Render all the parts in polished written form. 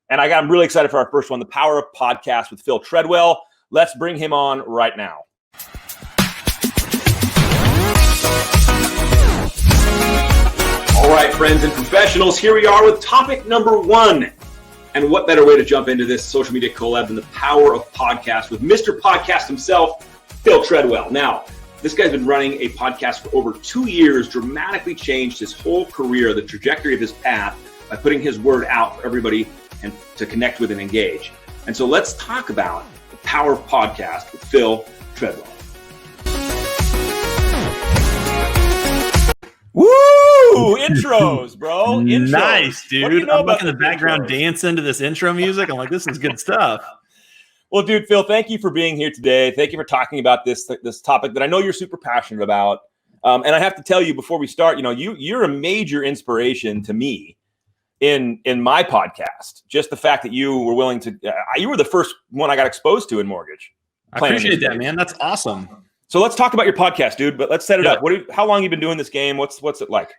And I'm really excited for our first one, The Power of Podcast with Phil Treadwell. Let's bring him on right now. All right, friends and professionals, here we are with topic number 1. And what better way to jump into this social media collab than the power of podcast with Mr. Podcast himself, Phil Treadwell. Now, this guy's been running a podcast for over 2 years, dramatically changed his whole career, the trajectory of his path, by putting his word out for everybody and to connect with and engage. And so let's talk about the power of podcast with Phil Treadwell. Woo! Intros, bro. Intros. Nice, dude. I'm looking at the background dancing to this intro music. I'm like, this is good stuff. Well, dude, Phil, thank you for being here today. Thank you for talking about this topic that I know you're super passionate about. And I have to tell you before we start, you're a major inspiration to me in my podcast. Just the fact that you were willing to, you were the first one I got exposed to in mortgage. I appreciate that, man. That's awesome. So let's talk about your podcast, dude. But let's set it up. How long have you been doing this game? What's it like?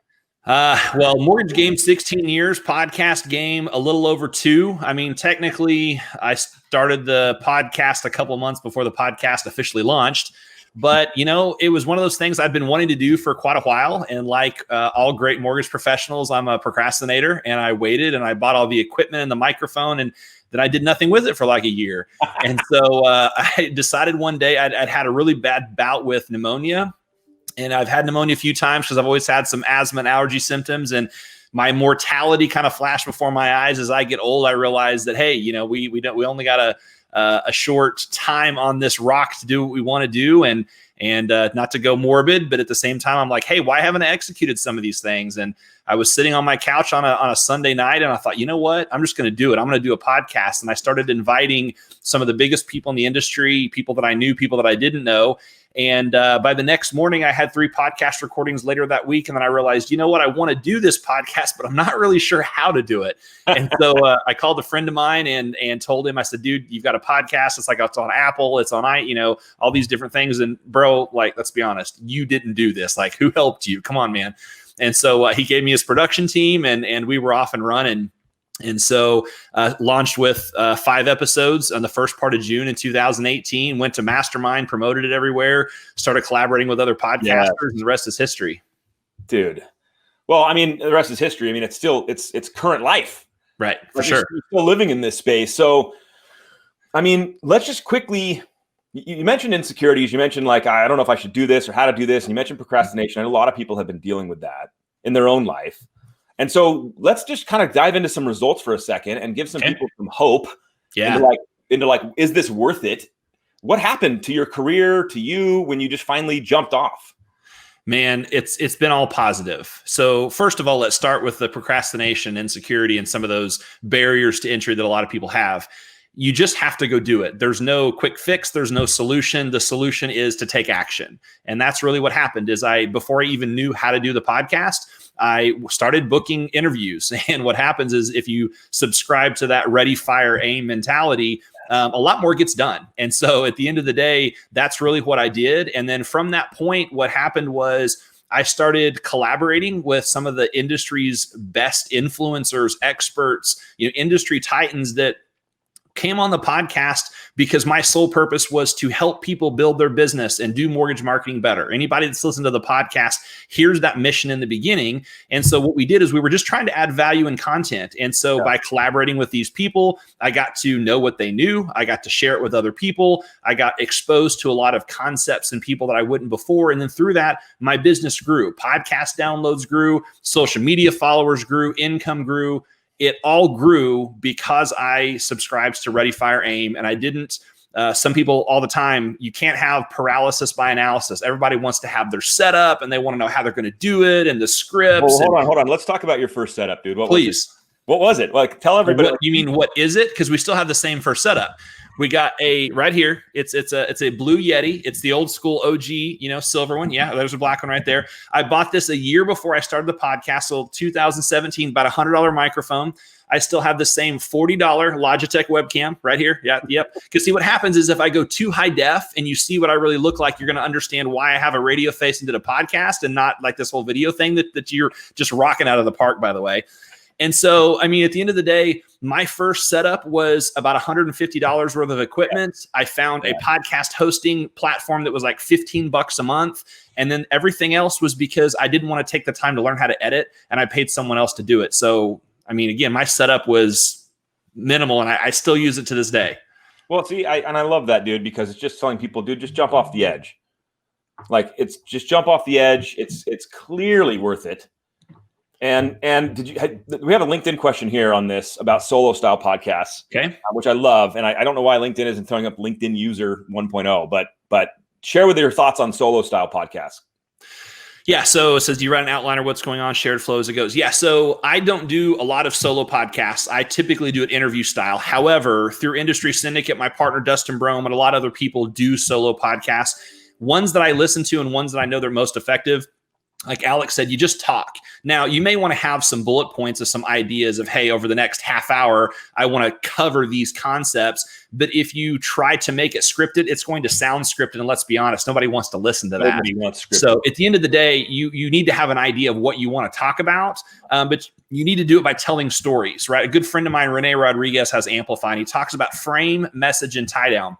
Well, mortgage game, 16 years, podcast game, a little over 2. I mean, technically, I started the podcast a couple months before the podcast officially launched. But, it was one of those things I've been wanting to do for quite a while. And like all great mortgage professionals, I'm a procrastinator. And I waited and I bought all the equipment and the microphone, and then I did nothing with it for like a year. And so I decided one day I'd had a really bad bout with pneumonia. And I've had pneumonia a few times because I've always had some asthma and allergy symptoms. And my mortality kind of flashed before my eyes. As I get old, I realized that, hey, we only got a short time on this rock to do what we want to do. And not to go morbid, but at the same time, I'm like, hey, why haven't I executed some of these things? And I was sitting on my couch on a Sunday night, and I thought, you know what? I'm just going to do it. I'm going to do a podcast. And I started inviting some of the biggest people in the industry, people that I knew, people that I didn't know. And by the next morning, I had 3 podcast recordings later that week. And then I realized, you know what? I want to do this podcast, but I'm not really sure how to do it. And so I called a friend of mine and told him, I said, dude, you've got a podcast. It's like, it's on Apple, it's on all these different things. And bro, like, let's be honest, you didn't do this. Like, who helped you? Come on, man. And so he gave me his production team, and we were off and running. And so launched with 5 episodes on the first part of June in 2018, went to Mastermind, promoted it everywhere, started collaborating with other podcasters, and the rest is history. Dude. Well, I mean, the rest is history. I mean, it's current life. Right, for sure. You're still living in this space. So, I mean, let's just quickly, you mentioned insecurities. You mentioned like, I don't know if I should do this or how to do this. And you mentioned procrastination. I know a lot of people have been dealing with that in their own life. And so let's just kind of dive into some results for a second and give some people some hope. Yeah. Into like, is this worth it? What happened to your career, to you, when you just finally jumped off? Man, it's been all positive. So first of all, let's start with the procrastination, insecurity, and some of those barriers to entry that a lot of people have. You just have to go do it. There's no quick fix. There's no solution. The solution is to take action. And that's really what happened is before I even knew how to do the podcast, I started booking interviews. And what happens is if you subscribe to that ready, fire, aim mentality, a lot more gets done. And so at the end of the day, that's really what I did. And then from that point, what happened was I started collaborating with some of the industry's best influencers, experts, industry titans that came on the podcast because my sole purpose was to help people build their business and do mortgage marketing better. Anybody that's listened to the podcast here's that mission in the beginning. And so what we did is we were just trying to add value and content. And so by collaborating with these people, I got to know what they knew. I got to share it with other people. I got exposed to a lot of concepts and people that I wouldn't before. And then through that, my business grew. Podcast downloads grew, social media followers grew, income grew. It all grew because I subscribed to Ready, Fire, Aim, and I didn't. Some people all the time, you can't have paralysis by analysis. Everybody wants to have their setup and they want to know how they're going to do it and the scripts. Well, hold on. Let's talk about your first setup, dude. Please. What was it? Like, tell everybody. You mean, what is it? Because we still have the same first setup. We got right here. It's a blue Yeti. It's the old school OG, silver one. Yeah, there's a black one right there. I bought this a year before I started the podcast. So 2017, about $100 microphone. I still have the same $40 Logitech webcam right here. Yeah, yep. Because see, what happens is if I go too high def and you see what I really look like, you're going to understand why I have a radio face into the podcast and not like this whole video thing that you're just rocking out of the park, by the way. And so, I mean, at the end of the day, my first setup was about $150 worth of equipment. I found a podcast hosting platform that was like $15 a month. And then everything else was because I didn't want to take the time to learn how to edit, and I paid someone else to do it. So, I mean, again, my setup was minimal, and I still use it to this day. Well, see, I love that, dude, because it's just telling people, dude, just jump off the edge. Like, it's just jump off the edge. It's clearly worth it. And we have a LinkedIn question here on this about solo style podcasts, okay, which I love. And I don't know why LinkedIn isn't throwing up LinkedIn user 1.0, but share with your thoughts on solo style podcasts. Yeah. So it says, do you write an outline or what's going on? Shared flow as it goes. Yeah. So I don't do a lot of solo podcasts. I typically do it interview style. However, through Industry Syndicate, my partner, Dustin Brome, and a lot of other people do solo podcasts. Ones that I listen to and ones that I know they're most effective. Like Alex said, you just talk. Now, you may want to have some bullet points of some ideas of, hey, over the next half hour, I want to cover these concepts. But if you try to make it scripted, it's going to sound scripted. And let's be honest, nobody wants to listen to that. Nobody wants scripted. So at the end of the day, you need to have an idea of what you want to talk about. But you need to do it by telling stories, right? A good friend of mine, Rene Rodriguez, has Amplify, and he talks about frame, message, and tie down.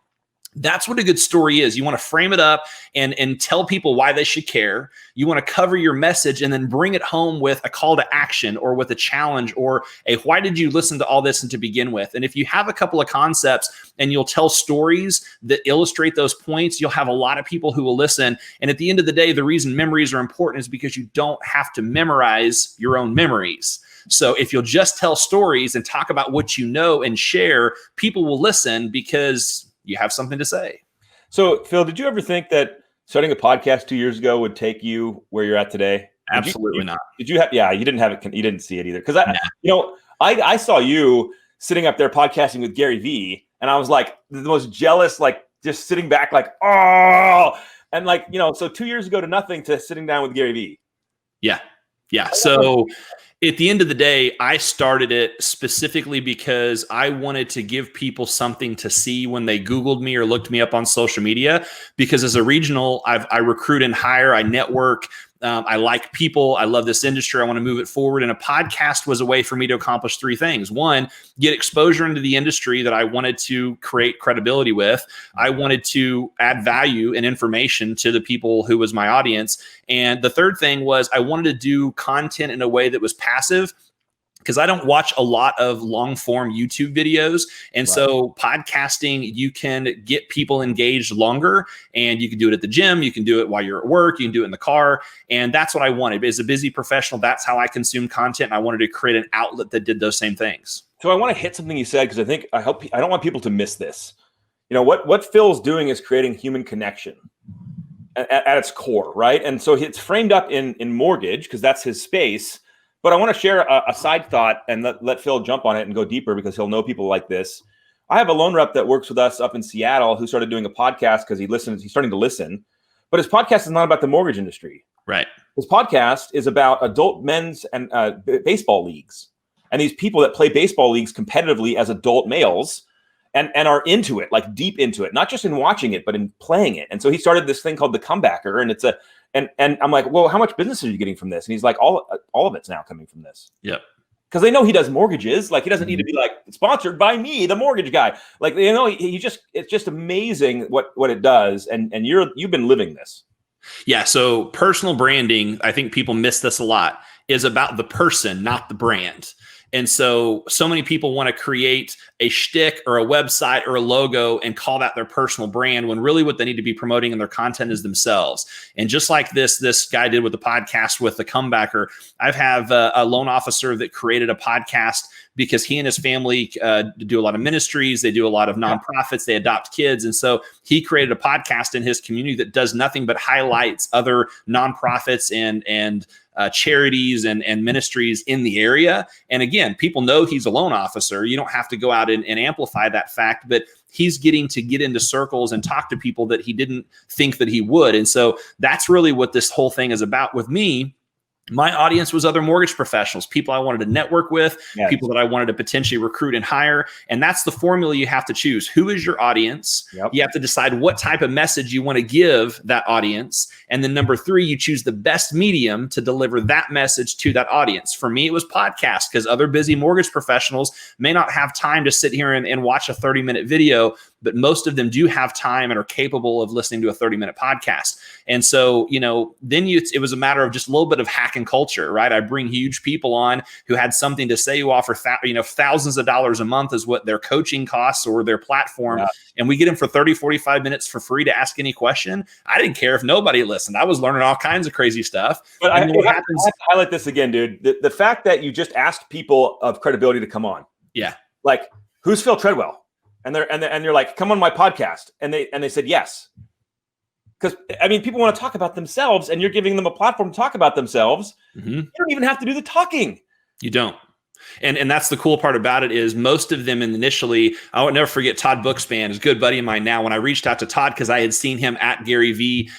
That's what a good story is. You want to frame it up and tell people why they should care. You want to cover your message and then bring it home with a call to action or with a challenge or a why did you listen to all this and to begin with. And if you have a couple of concepts and you'll tell stories that illustrate those points, you'll have a lot of people who will listen. And at the end of the day, the reason memories are important is because you don't have to memorize your own memories. So if you'll just tell stories and talk about what you know and share, people will listen because you have something to say. So, Phil, did you ever think that starting a podcast 2 years ago would take you where you're at today? Absolutely not. Did you have? Yeah, you didn't have it. You didn't see it either. Because I saw you sitting up there podcasting with Gary Vee, and I was like the most jealous, like just sitting back, like and like so 2 years ago to nothing to sitting down with Gary Vee. Yeah. So at the end of the day, I started it specifically because I wanted to give people something to see when they Googled me or looked me up on social media. Because as a regional, I recruit and hire, I network. I like people. I love this industry. I want to move it forward. And a podcast was a way for me to accomplish three things. One, get exposure into the industry that I wanted to create credibility with. I wanted to add value and information to the people who was my audience. And the third thing was I wanted to do content in a way that was passive, because I don't watch a lot of long form YouTube videos. And so podcasting, you can get people engaged longer, and you can do it at the gym. You can do it while you're at work. You can do it in the car. And that's what I wanted. As a busy professional, that's how I consume content. And I wanted to create an outlet that did those same things. So I want to hit something you said, because I don't want people to miss this. What Phil's doing is creating human connection at its core, right? And so it's framed up in mortgage because that's his space. But I want to share a side thought and let Phil jump on it and go deeper, because he'll know people like this. I have a loan rep that works with us up in Seattle who started doing a podcast because he's starting to listen. But his podcast is not about the mortgage industry. Right. His podcast is about adult men's and baseball leagues. And these people that play baseball leagues competitively as adult males and are into it, like deep into it, not just in watching it, but in playing it. And so he started this thing called The Comebacker, and and I'm like, well, how much business are you getting from this? And he's like, all of it's now coming from this. Yep. Because they know he does mortgages. Like, he doesn't need to be like sponsored by me, the mortgage guy. Like, it's just amazing what it does. And you've been living this. Yeah. So personal branding, I think people miss this a lot, is about the person, not the brand. And so many people want to create a shtick or a website or a logo and call that their personal brand, when really what they need to be promoting in their content is themselves. And just like this guy did with the podcast with The Comebacker, I have a loan officer that created a podcast because he and his family do a lot of ministries. They do a lot of nonprofits. They adopt kids. And so he created a podcast in his community that does nothing but highlights other nonprofits and charities and ministries in the area. And again, people know he's a loan officer. You don't have to go out and amplify that fact, but he's getting to get into circles and talk to people that he didn't think that he would. And so that's really what this whole thing is about with me. My audience was other mortgage professionals, people I wanted to network with, Yes. people that I wanted to potentially recruit and hire. And that's the formula you have to choose. Who is your audience? Yep. You have to decide what type of message you want to give that audience. And then number 3, you choose the best medium to deliver that message to that audience. For me, it was podcast, because other busy mortgage professionals may not have time to sit here and watch a 30-minute video, but most of them do have time and are capable of listening to a 30-minute podcast. And so, then it was a matter of just a little bit of hack and culture, right? I bring huge people on who had something to say, who offer thousands of dollars a month is what their coaching costs or their platform. Yeah. And we get them for 30, 45 minutes for free to ask any question. I didn't care if nobody listened. I was learning all kinds of crazy stuff. But I have to highlight this again, dude. The fact that you just asked people of credibility to come on. Yeah. Like, who's Phil Treadwell? And you're like, come on my podcast. And they said yes. Because, people want to talk about themselves, and you're giving them a platform to talk about themselves. Mm-hmm. You don't even have to do the talking. You don't. And that's the cool part about it is most of them initially, I would never forget Todd Bookspan, is a good buddy of mine now. When I reached out to Todd, because I had seen him at Gary V,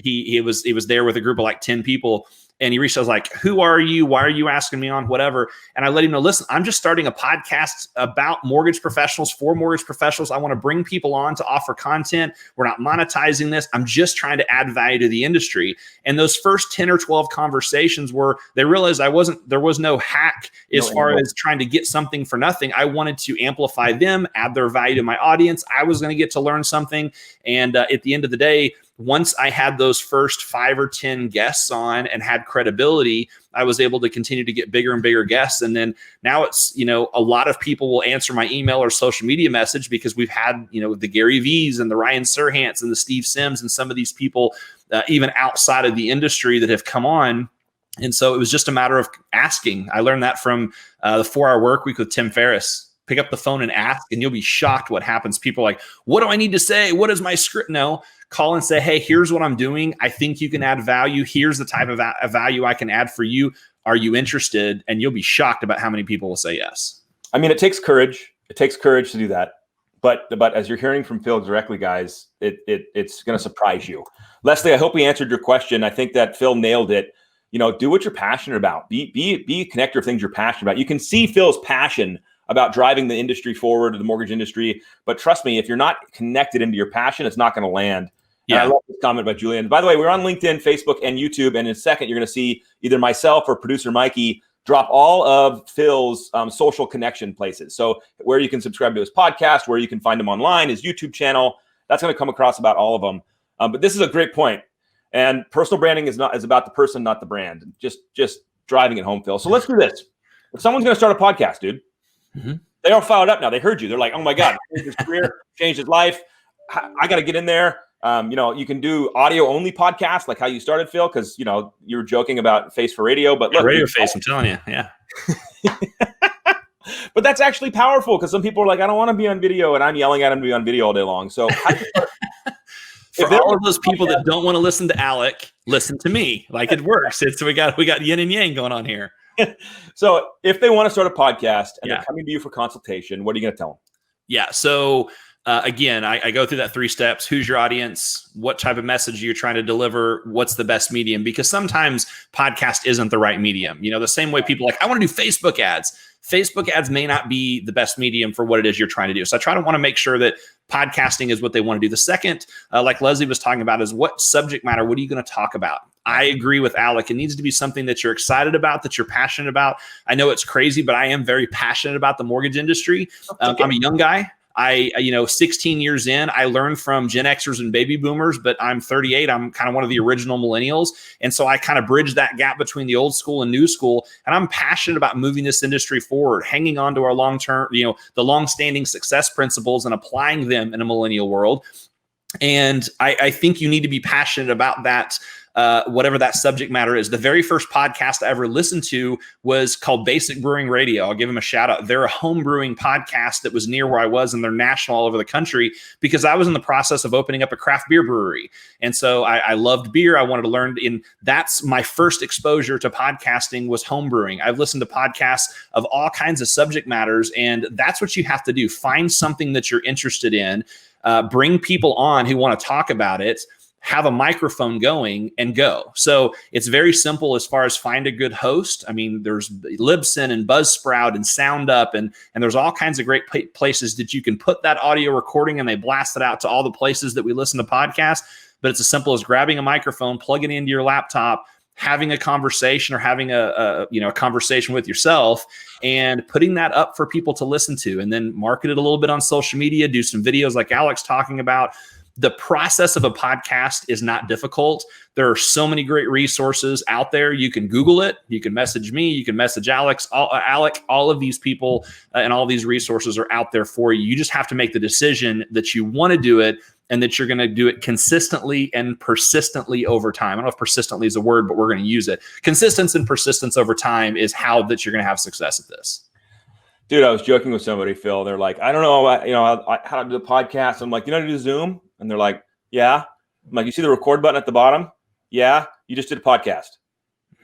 he was there with a group of like 10 people. And he reached out, I was like, who are you? Why are you asking me on? Whatever. And I let him know, listen, I'm just starting a podcast about mortgage professionals, for mortgage professionals. I want to bring people on to offer content. We're not monetizing this. I'm just trying to add value to the industry. And those first 10 or 12 conversations they realized there was no hack as far as trying to get something for nothing. I wanted to amplify them, add their value to my audience. I was going to get to learn something. And at the end of the day, once I had those first 5 or 10 guests on and had credibility, I was able to continue to get bigger and bigger guests. And then now it's, a lot of people will answer my email or social media message because we've had, the Gary V's and the Ryan Serhants and the Steve Sims and some of these people, even outside of the industry, that have come on. And so it was just a matter of asking. I learned that from the 4-Hour Work Week with Tim Ferriss. Pick up the phone and ask, and you'll be shocked what happens. People are like, what do I need to say? What is my script? No, call and say, hey, here's what I'm doing. I think you can add value. Here's the type of value I can add for you. Are you interested? And you'll be shocked about how many people will say yes. It takes courage. It takes courage to do that. But as you're hearing from Phil directly, guys, it's going to surprise you. Leslie, I hope we answered your question. I think that Phil nailed it. Do what you're passionate about. Be a connector of things you're passionate about. You can see Phil's passion about driving the industry forward, the mortgage industry. But trust me, if you're not connected into your passion, it's not going to land. Yeah. And I love this comment by Julian. By the way, we're on LinkedIn, Facebook, and YouTube. And in a second, you're going to see either myself or producer Mikey drop all of Phil's social connection places. So where you can subscribe to his podcast, where you can find him online, his YouTube channel. That's going to come across about all of them. But this is a great point. And personal branding is about the person, not the brand. Just driving it home, Phil. So let's do this. If someone's going to start a podcast, dude, mm-hmm. They all fired up now. They heard you. They're like, oh my God, changed his career, changed his life. I got to get in there. You can do audio only podcasts like how you started, Phil, because, you were joking about face for radio, but look, radio face, I'm telling you. Yeah. But that's actually powerful because some people are like, I don't want to be on video, and I'm yelling at them to be on video all day long. So for all of those people that don't want to listen to Alec, listen to me. Like, it works. We got yin and yang going on here. So if they want to start a podcast and they're coming to you for consultation, what are you going to tell them? Yeah. So again, I go through that 3 steps. Who's your audience? What type of message you're trying to deliver? What's the best medium? Because sometimes podcast isn't the right medium. The same way people are like, I want to do Facebook ads. Facebook ads may not be the best medium for what it is you're trying to do. So I try to want to make sure that podcasting is what they want to do. The second, like Leslie was talking about, is what subject matter, what are you going to talk about? I agree with Alec. It needs to be something that you're excited about, that you're passionate about. I know it's crazy, but I am very passionate about the mortgage industry. Okay. I'm a young guy. 16 years in, I learned from Gen Xers and baby boomers, but I'm 38. I'm kind of one of the original millennials. And so I kind of bridge that gap between the old school and new school. And I'm passionate about moving this industry forward, hanging on to our long-term, the long-standing success principles and applying them in a millennial world. And I think you need to be passionate about that. Whatever that subject matter is. The very first podcast I ever listened to was called Basic Brewing Radio. I'll give them a shout out. They're a home brewing podcast that was near where I was, and they're national all over the country because I was in the process of opening up a craft beer brewery. And so I loved beer. I wanted to learn, and that's my first exposure to podcasting was home brewing. I've listened to podcasts of all kinds of subject matters, and that's what you have to do. Find something that you're interested in, bring people on who want to talk about it. have a microphone going and go. So it's very simple as far as find a good host. I mean, there's Libsyn and Buzzsprout and SoundUp, and there's all kinds of great places that you can put that audio recording, and they blast it out to all the places that we listen to podcasts. But it's as simple as grabbing a microphone, plugging it into your laptop, having a conversation or having a conversation with yourself and putting that up for people to listen to, and then market it a little bit on social media, do some videos like Alex talking about. The process of a podcast is not difficult. There are so many great resources out there. You can Google it. You can message me. You can message Alex, Alec. All of these people and all these resources are out there for you. You just have to make the decision that you want to do it and that you're going to do it consistently and persistently over time. I don't know if persistently is a word, but we're going to use it. Consistency and persistence over time is how that you're going to have success at this. Dude, I was joking with somebody, Phil. They're like, I don't know, how to do the podcast. I'm like, you know how to do Zoom? And they're like, yeah. I'm like, you see the record button at the bottom? Yeah. You just did a podcast.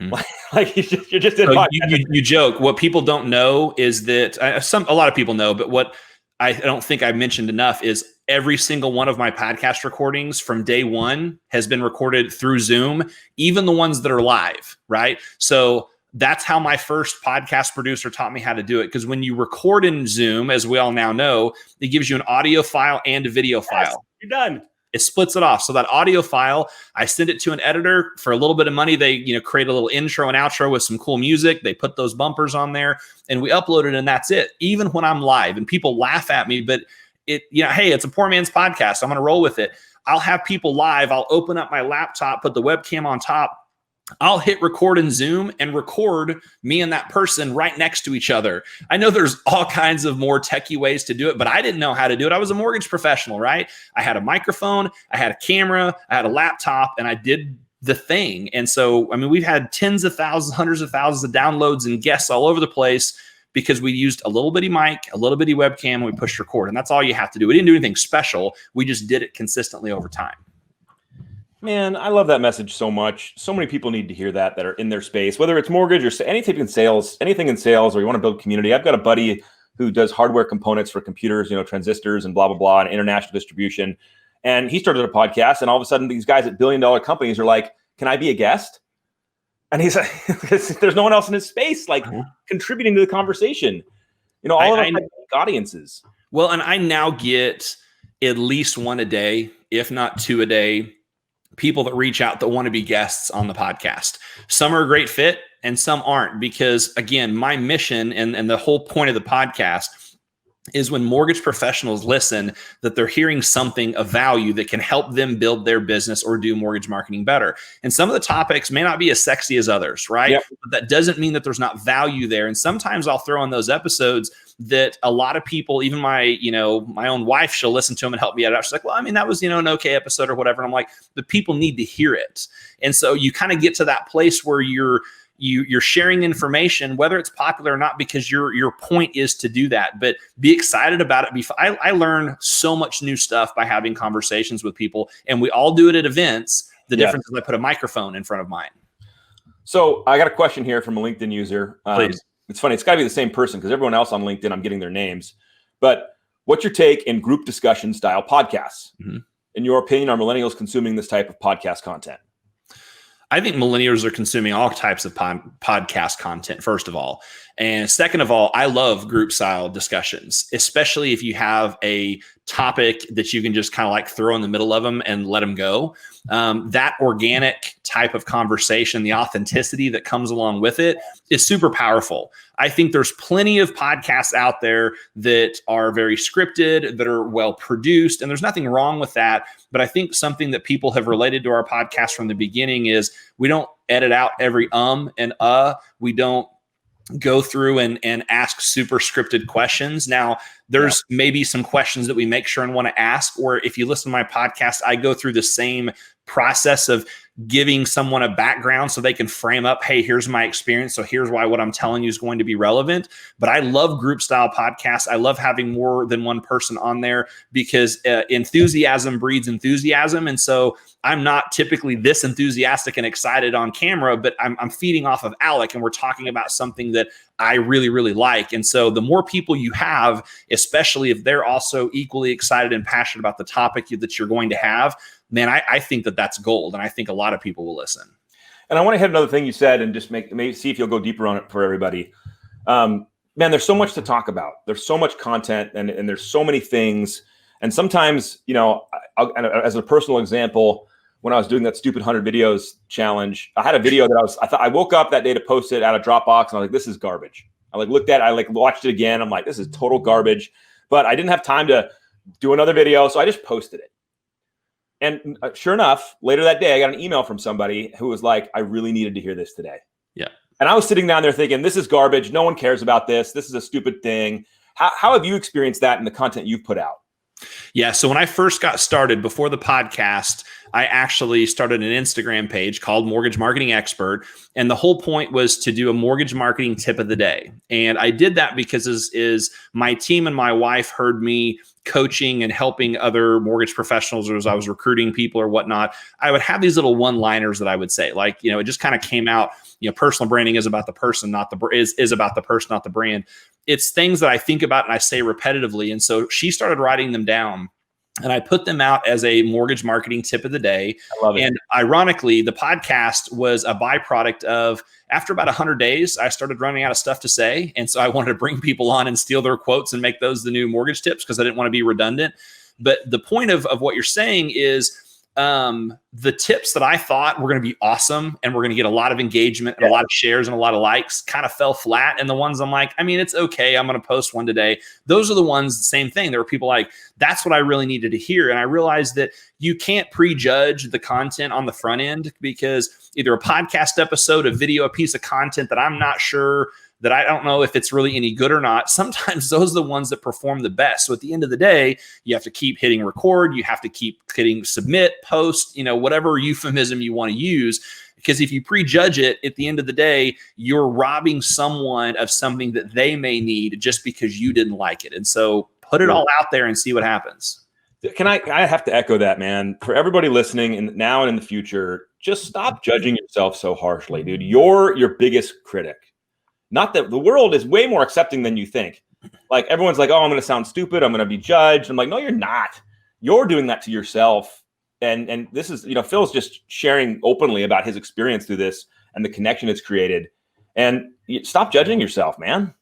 Mm-hmm. Like you just did a podcast. You joke. What people don't know is that a lot of people know, but what I don't think I mentioned enough is every single one of my podcast recordings from day one has been recorded through Zoom, even the ones that are live, right? So that's how my first podcast producer taught me how to do it. Because when you record in Zoom, as we all now know, it gives you an audio file and a video file. You're done. It splits it off. So that audio file, I send it to an editor for a little bit of money. They, create a little intro and outro with some cool music. They put those bumpers on there and we upload it, and that's it. Even when I'm live and people laugh at me, but hey, it's a poor man's podcast. I'm going to roll with it. I'll have people live. I'll open up my laptop, put the webcam on top. I'll hit record in Zoom and record me and that person right next to each other. I know there's all kinds of more techie ways to do it, but I didn't know how to do it. I was a mortgage professional, right? I had a microphone, I had a camera, I had a laptop, and I did the thing. And so, we've had tens of thousands, hundreds of thousands of downloads and guests all over the place because we used a little bitty mic, a little bitty webcam, and we pushed record. And that's all you have to do. We didn't do anything special. We just did it consistently over time. Man, I love that message so much. So many people need to hear that are in their space, whether it's mortgage or anything in sales, or you want to build community. I've got a buddy who does hardware components for computers, transistors and blah, blah, blah, and international distribution. And he started a podcast, and all of a sudden these guys at billion-dollar companies are like, can I be a guest? And he's like, there's no one else in his space, contributing to the conversation. All of us have audiences. Well, and I now get at least one a day, if not two a day, people that reach out that want to be guests on the podcast. Some are a great fit and some aren't, because again, my mission and the whole point of the podcast is when mortgage professionals listen, that they're hearing something of value that can help them build their business or do mortgage marketing better. And some of the topics may not be as sexy as others, right? Yep. But that doesn't mean that there's not value there. And sometimes I'll throw in those episodes that a lot of people, even my own wife, she'll listen to them and help me out. She's like, well, that was, an okay episode or whatever. And I'm like, but people need to hear it. And so you kind of get to that place where you're sharing information, whether it's popular or not, because your point is to do that. But be excited about it. I learn so much new stuff by having conversations with people, and we all do it at events. The difference is I put a microphone in front of mine. So I got a question here from a LinkedIn user. Please. It's funny. It's got to be the same person because everyone else on LinkedIn, I'm getting their names. But what's your take in group discussion style podcasts? Mm-hmm. In your opinion, are millennials consuming this type of podcast content? I think millennials are consuming all types of podcast content, first of all. And second of all, I love group style discussions, especially if you have a topic that you can just kind of throw in the middle of them and let them go. That organic type of conversation, the authenticity that comes along with it is super powerful. I think there's plenty of podcasts out there that are very scripted, that are well produced, and there's nothing wrong with that. But I think something that people have related to our podcast from the beginning is we don't edit out every and we don't go through and ask super scripted questions. Now, there's maybe some questions that we make sure and want to ask, or if you listen to my podcast, I go through the same process of giving someone a background so they can frame up, hey, here's my experience. So here's why what I'm telling you is going to be relevant. But I love group style podcasts. I love having more than one person on there because enthusiasm breeds enthusiasm. And so I'm not typically this enthusiastic and excited on camera, but I'm feeding off of Alec and we're talking about something that I really, really like. And so the more people you have, especially if they're also equally excited and passionate about the topic that you're going to have, man, I think that that's gold. And I think a lot of people will listen. And I want to hit another thing you said and just maybe see if you'll go deeper on it for everybody. Man, there's so much to talk about. There's so much content and there's so many things. And sometimes, as a personal example, when I was doing that stupid 100 videos challenge, I had a video that I woke up that day to post it out of Dropbox and I was like, this is garbage. I watched it again. I'm like, this is total garbage, but I didn't have time to do another video. So I just posted it. And sure enough, later that day, I got an email from somebody who was like, I really needed to hear this today. Yeah. And I was sitting down there thinking, this is garbage. No one cares about this. This is a stupid thing. How have you experienced that in the content you've put out? Yeah. So when I first got started before the podcast, I actually started an Instagram page called Mortgage Marketing Expert. And the whole point was to do a mortgage marketing tip of the day. And I did that because is my team and my wife heard me coaching and helping other mortgage professionals, or as I was recruiting people or whatnot, I would have these little one-liners that I would say, like, it just kind of came out, personal branding is about the person, not the is about the person, not the brand. It's things that I think about and I say repetitively. And so she started writing them down and I put them out as a mortgage marketing tip of the day. I love it. And ironically, the podcast was a byproduct of, after about 100 days, I started running out of stuff to say. And so I wanted to bring people on and steal their quotes and make those the new mortgage tips because I didn't want to be redundant. But the point of what you're saying is the tips that I thought were going to be awesome and we're going to get a lot of engagement and a lot of shares and a lot of likes kind of fell flat. And the ones I'm like, it's okay, I'm going to post one today. Those are the ones, the same thing. There were people like, that's what I really needed to hear. And I realized that you can't prejudge the content on the front end because either a podcast episode, a video, a piece of content that I'm not sure that I don't know if it's really any good or not. Sometimes those are the ones that perform the best. So at the end of the day, you have to keep hitting record. You have to keep hitting submit, post, whatever euphemism you want to use. Because if you prejudge it, at the end of the day, you're robbing someone of something that they may need just because you didn't like it. And so put it all out there and see what happens. I have to echo that, man. For everybody listening now and in the future, just stop judging yourself so harshly, dude. You're your biggest critic. Not that the world is way more accepting than you think. Like everyone's like, oh, I'm going to sound stupid. I'm going to be judged. I'm like, no, you're not. You're doing that to yourself. And this is, Phil's just sharing openly about his experience through this and the connection it's created. And stop judging yourself, man.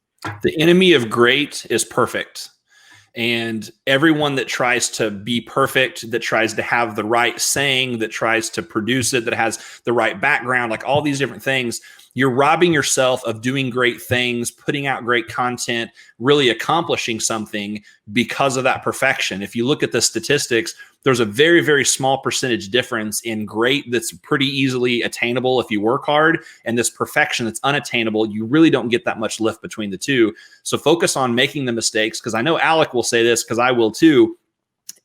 The enemy of great is perfect. And everyone that tries to be perfect, that tries to have the right saying, that tries to produce it, that has the right background, like all these different things, you're robbing yourself of doing great things, putting out great content, really accomplishing something because of that perfection. If you look at the statistics, there's a very, very small percentage difference in great that's pretty easily attainable if you work hard, and this perfection that's unattainable. You really don't get that much lift between the two. So focus on making the mistakes, because I know Alec will say this, because I will too.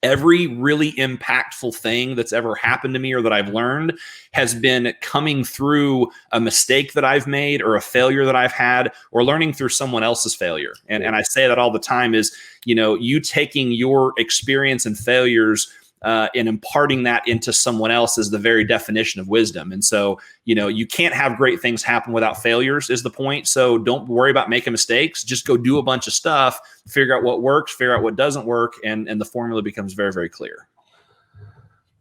Every really impactful thing that's ever happened to me or that I've learned has been coming through a mistake that I've made or a failure that I've had or learning through someone else's failure. And I say that all the time is, you taking your experience and failures and imparting that into someone else is the very definition of wisdom. And so, you can't have great things happen without failures is the point. So don't worry about making mistakes. Just go do a bunch of stuff, figure out what works, figure out what doesn't work. And the formula becomes very, very clear.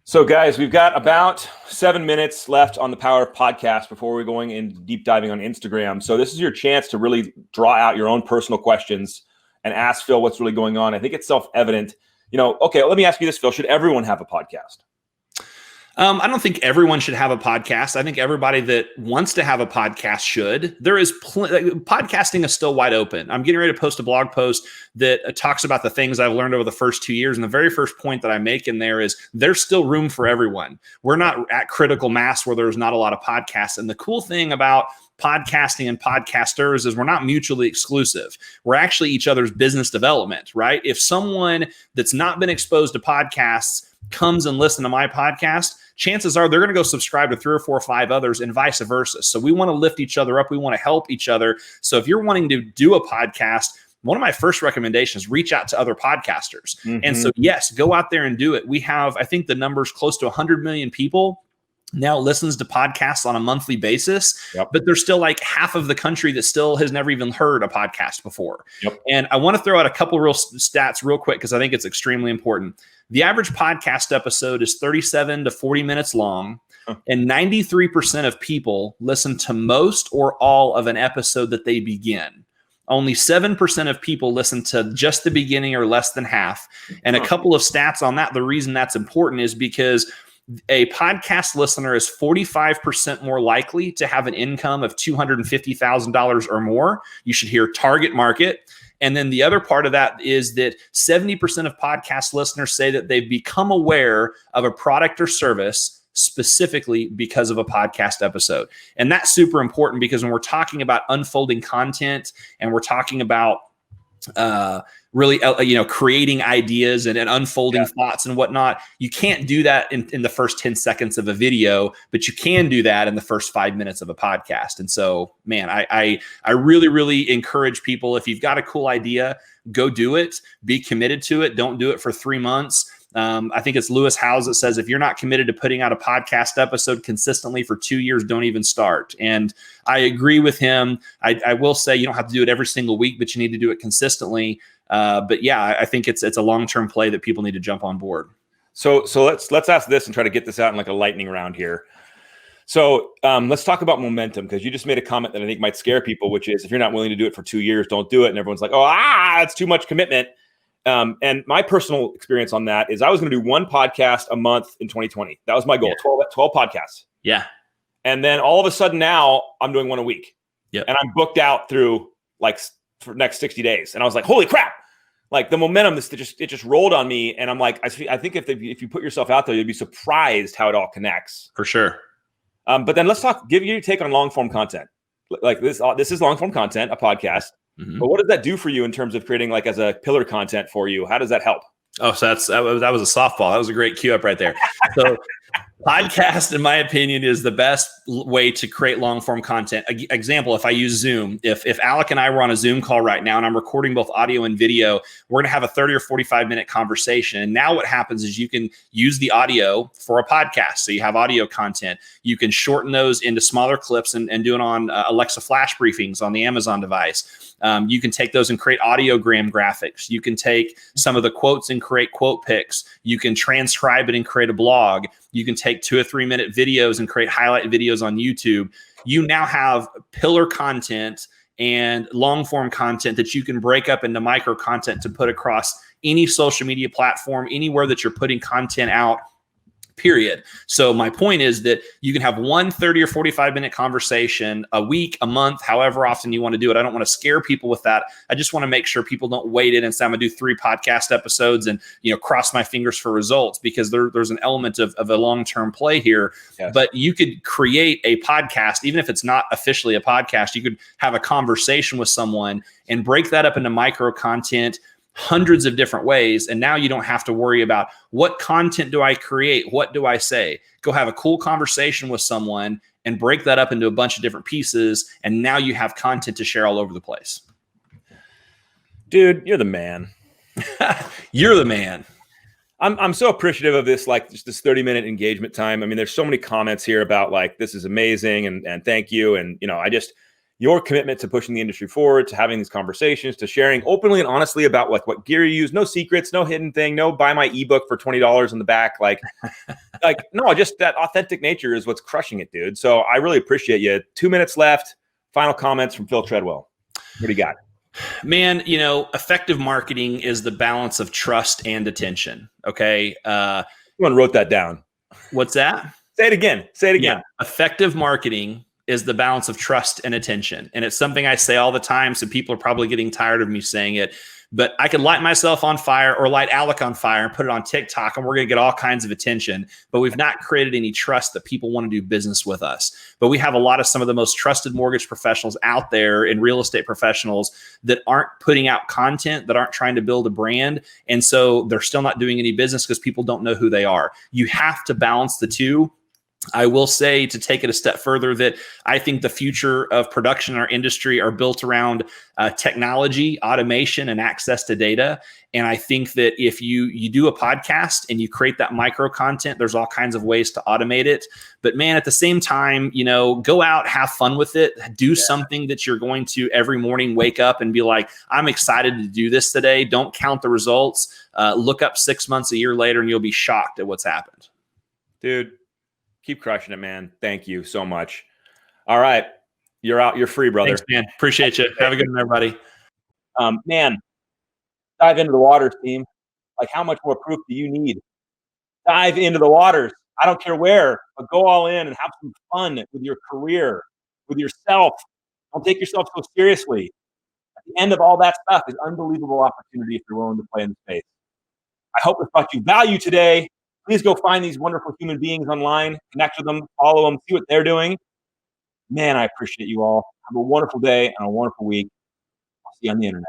So guys, we've got about 7 minutes left on the Power of Podcast before we're going in deep diving on Instagram. So this is your chance to really draw out your own personal questions and ask Phil what's really going on. I think it's self-evident. Okay, let me ask you this, Phil. Should everyone have a podcast? I don't think everyone should have a podcast. I think everybody that wants to have a podcast should. There is podcasting is still wide open. I'm getting ready to post a blog post that talks about the things I've learned over the first 2 years. And the very first point that I make in there is there's still room for everyone. We're not at critical mass where there's not a lot of podcasts. And the cool thing about podcasting and podcasters is we're not mutually exclusive. We're actually each other's business development, right? If someone that's not been exposed to podcasts comes and listen to my podcast, chances are they're going to go subscribe to 3 or 4 or 5 others and vice versa. So we want to lift each other up. We want to help each other. So if you're wanting to do a podcast, one of my first recommendations, reach out to other podcasters. And so, yes, go out there and do it. We have, I think the number's close to 100 million people now listens to podcasts on a monthly basis, but there's still like half of the country that still has never even heard a podcast before. And I want to throw out a couple real stats real quick because I think it's extremely important. The average podcast episode is 37 to 40 minutes long, and 93% of people listen to most or all of an episode that they begin. Only 7% of people listen to just the beginning or less than half. And a couple of stats on that, the reason that's important is because a podcast listener is 45% more likely to have an income of $250,000 or more. You should hear target market. And then the other part of that is that 70% of podcast listeners say that they've become aware of a product or service specifically because of a podcast episode. And that's super important because when we're talking about unfolding content and we're talking about really, creating ideas and unfolding thoughts and whatnot, you can't do that in the first 10 seconds of a video, but you can do that in the first 5 minutes of a podcast. And so, man, I really, really encourage people, if you've got a cool idea, go do it, be committed to it. Don't do it for 3 months. I think it's Lewis Howes that says, if you're not committed to putting out a podcast episode consistently for 2 years, don't even start. And I agree with him. I will say you don't have to do it every single week, but you need to do it consistently. But yeah, I think it's a long-term play that people need to jump on board. So let's ask this and try to get this out in like a lightning round here. So let's talk about momentum, because you just made a comment that I think might scare people, which is if you're not willing to do it for 2 years, don't do it. And everyone's like, it's too much commitment. And my personal experience on that is I was going to do 1 podcast a month in 2020. That was my goal, 12 podcasts. Yeah. And then all of a sudden now I'm doing 1 a week. Yeah. And I'm booked out through for next 60 days. And I was like, holy crap. Like the momentum, it just rolled on me. And I'm like, I think if you put yourself out there, you'd be surprised how it all connects. For sure. But then let's give you your take on long form content. Like this is long form content, a podcast. Mm-hmm. But what does that do for you in terms of creating like as a pillar content for you? How does that help? Oh, so that was a softball. That was a great cue up right there. So podcast, in my opinion, is the best way to create long form content. Example, if I use Zoom, if Alec and I were on a Zoom call right now and I'm recording both audio and video, we're going to have a 30 or 45 minute conversation. And now what happens is you can use the audio for a podcast. So you have audio content. You can shorten those into smaller clips and do it on Alexa flash briefings on the Amazon device. You can take those and create audiogram graphics. You can take some of the quotes and create quote picks. You can transcribe it and create a blog. You can take 2 or 3 minute videos and create highlight videos on YouTube. You now have pillar content and long form content that you can break up into micro content to put across any social media platform, anywhere that you're putting content out. Period. So my point is that you can have 1 30 or 45 minute conversation a week, a month, however often you want to do it. I don't want to scare people with that. I just want to make sure people don't wait in and say, I'm going to do 3 podcast episodes and, cross my fingers for results, because there's an element of a long-term play here. Yes. But you could create a podcast, even if it's not officially a podcast, you could have a conversation with someone and break that up into micro content, hundreds of different ways. And now you don't have to worry about what content do I create? What do I say? Go have a cool conversation with someone and break that up into a bunch of different pieces. And now you have content to share all over the place. Dude, you're the man. You're the man. I'm so appreciative of this, like just this 30-minute engagement time. I mean, there's so many comments here about like, this is amazing. And thank you. And, your commitment to pushing the industry forward, to having these conversations, to sharing openly and honestly about like what gear you use, no secrets, no hidden thing, no buy my ebook for $20 in the back. No, just that authentic nature is what's crushing it, dude. So I really appreciate you. 2 minutes left. Final comments from Phil Treadwell. What do you got? Man, effective marketing is the balance of trust and attention. Okay. Someone wrote that down. What's that? Say it again. Yeah. Effective marketing is the balance of trust and attention. And it's something I say all the time, so people are probably getting tired of me saying it. But I could light myself on fire or light Alec on fire and put it on TikTok, and we're going to get all kinds of attention. But we've not created any trust that people want to do business with us. But we have a lot of some of the most trusted mortgage professionals out there and real estate professionals that aren't putting out content, that aren't trying to build a brand. And so they're still not doing any business because people don't know who they are. You have to balance the two. I will say, to take it a step further, that I think the future of production in our industry are built around technology, automation, and access to data. And I think that if you do a podcast and you create that micro content, there's all kinds of ways to automate it. But man, at the same time, go out, have fun with it, do something that you're going to every morning wake up and be like, I'm excited to do this today. Don't count the results. Look up 6 months, a year later, and you'll be shocked at what's happened. Dude. Keep crushing it, man. Thank you so much. All right. You're out. You're free, brother. Thanks, man. Appreciate you. Have a good one, everybody. Man, dive into the waters, team. Like, how much more proof do you need? Dive into the waters. I don't care where, but go all in and have some fun with your career, with yourself. Don't take yourself so seriously. At the end of all that stuff is unbelievable opportunity if you're willing to play in the space. I hope it brought you value today. Please go find these wonderful human beings online, connect with them, follow them, see what they're doing. Man, I appreciate you all. Have a wonderful day and a wonderful week. I'll see you on the internet.